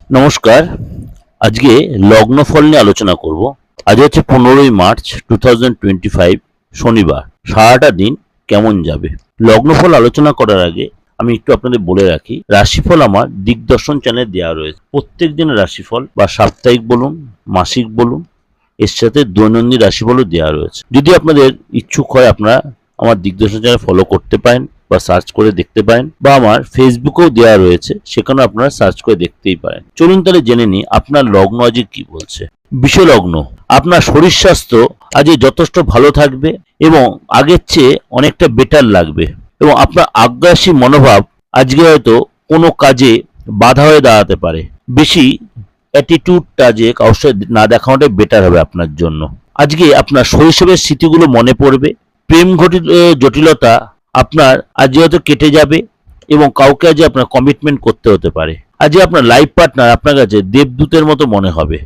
নমস্কার। আজকে লগ্নফল নিয়ে আলোচনা করব। আজ হচ্ছে 15ই মার্চ 2025, শনিবার। সারাটা দিন কেমন যাবে? লগ্নফল আলোচনা করার আগে আমি একটু আপনাদের বলে রাখি, রাশিফল আমার দিগদর্শন চ্যানেলে দেওয়া রয়েছে। প্রত্যেক দিনের রাশিফল বা সাপ্তাহিক বলুন, মাসিক বলুন, এর সাথে দৈনন্দিন রাশিফলও দেওয়া রয়েছে। যদি আপনাদের ইচ্ছুক হয় আপনারা আমার দিগদর্শন চ্যানেল ফলো করতে পারেন বা সার্চ করে দেখতে পারেন, বা আমার ফেসবুকেও দেওয়া রয়েছে, সেখানে আপনারা সার্চ করে দেখতেই পারেন। চলুন তাহলে জেনে নিই আপনার লগ্ন আজকে কি বলছে। বিষলগ্ন, আপনার শরীর স্বাস্থ্য আজকে যথেষ্ট ভালো থাকবে এবং আগের চেয়ে অনেকটা বেটার লাগবে, এবং আপনার আগ্রাসী মনোভাব আজকে হয়তো কোনো কাজে বাধা হয়ে দাঁড়াতে পারে। বেশি অ্যাটিটিউডটা যে কারোর সাথে না দেখানোটাই বেটার হবে আপনার জন্য। আজকে আপনার শৈশবের স্মৃতিগুলো মনে পড়বে। প্রেম জটিলতা আপনার আজ হয়তো কেটে যাবে এবং কাউকে আজ আপনার কমিটমেন্ট করতে হতে পারে। আজ আপনার লাইফ পার্টনার আপনার কাছে দেবদূতের মতো মনে হবে।